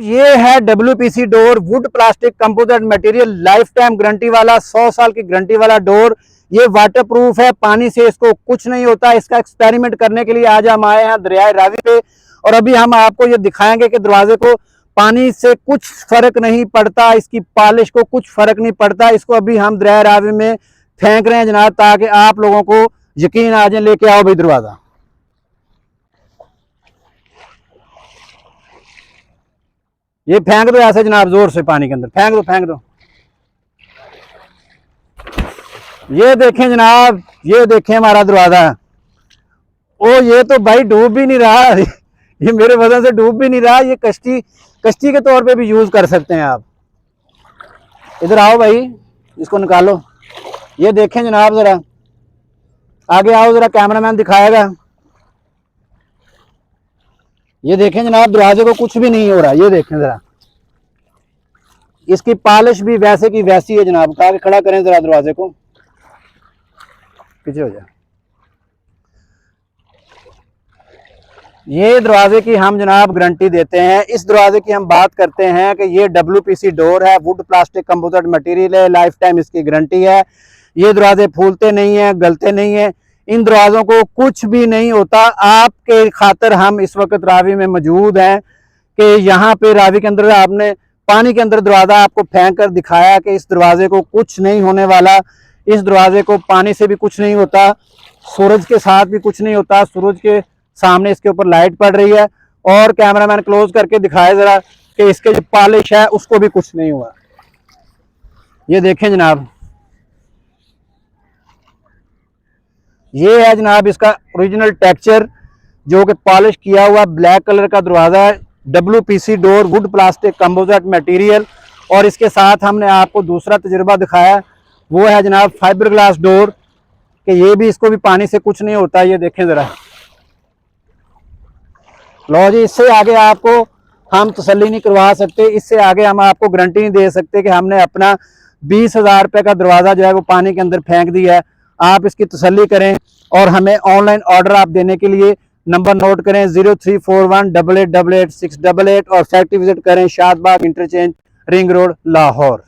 ये है WPC door, would plastic composite material, life time guarantee वाला, 100 साल की गारंटी वाला डोर। ये वाटर प्रूफ है, पानी से इसको कुछ नहीं होता। इसका एक्सपेरिमेंट करने के लिए आज हम आए हैं दरियाए रावी पे, और अभी हम आपको ये दिखाएंगे कि दरवाजे को पानी से कुछ फर्क नहीं पड़ता, इसकी पॉलिश को कुछ फर्क नहीं पड़ता। इसको अभी हम दरियाए रावी में फेंक रहे हैं जनाब, ताकि आप लोगों को यकीन आ जाए। लेके आओ भाई दरवाजा, ये फेंक दो ऐसे जनाब, जोर से पानी के अंदर फेंक दो, फेंक दो। ये देखें जनाब, ये देखें हमारा दरवाजा। ओ ये तो भाई डूब भी नहीं रहा ये मेरे वजन से डूब भी नहीं रहा। ये कश्ती के तौर पे भी यूज कर सकते हैं आप। इधर आओ भाई, इसको निकालो। ये देखें जनाब, जरा आगे आओ, जरा कैमरामैन दिखाएगा। ये देखें जनाब, दरवाजे को कुछ भी नहीं हो रहा। ये देखें जरा, इसकी पॉलिश भी वैसे की वैसी है जनाब। आगे खड़ा करें जरा दरवाजे को, पीछे हो जाए। ये दरवाजे की हम जनाब गारंटी देते हैं। इस दरवाजे की हम बात करते हैं कि ये WPC डोर है, वुड प्लास्टिक कंपोजिट मटेरियल है, लाइफ टाइम इसकी गारंटी है। ये दरवाजे फूलते नहीं है, गलते नहीं है, इन दरवाजों को कुछ भी नहीं होता। आपके खातिर हम इस वक्त रावी में मौजूद हैं कि यहाँ पे रावी के अंदर आपने पानी के अंदर दरवाजा आपको फेंक कर दिखाया कि इस दरवाजे को कुछ नहीं होने वाला। इस दरवाजे को पानी से भी कुछ नहीं होता, सूरज के साथ भी कुछ नहीं होता। सूरज के सामने इसके ऊपर लाइट पड़ रही है, और कैमरामैन क्लोज करके दिखाए जरा कि इसके जो पॉलिश है उसको भी कुछ नहीं हुआ। ये देखें जनाब, ये है जनाब इसका ओरिजिनल टेक्सचर, जो कि पॉलिश किया हुआ ब्लैक कलर का दरवाजा है। WPC door, would plastic composite material. और इसके साथ हमने आपको दूसरा तजुर्बा दिखाया, वो है जनाब फाइबर ग्लास डोर, कि ये भी, इसको भी पानी से कुछ नहीं होता। ये देखें जरा, लो जी, इससे आगे आपको हम तसल्ली नहीं करवा सकते, इससे आगे हम आपको गारंटी नहीं दे सकते कि हमने अपना 20,000 रुपये का दरवाज़ा जो है वो पानी के अंदर फेंक दिया है। आप इसकी तसल्ली करें, और हमें ऑनलाइन ऑर्डर आप देने के लिए नंबर नोट करें 03418888 688, और फैक्ट्री विजिट करें Shadbagh interchange, ring road, Lahore.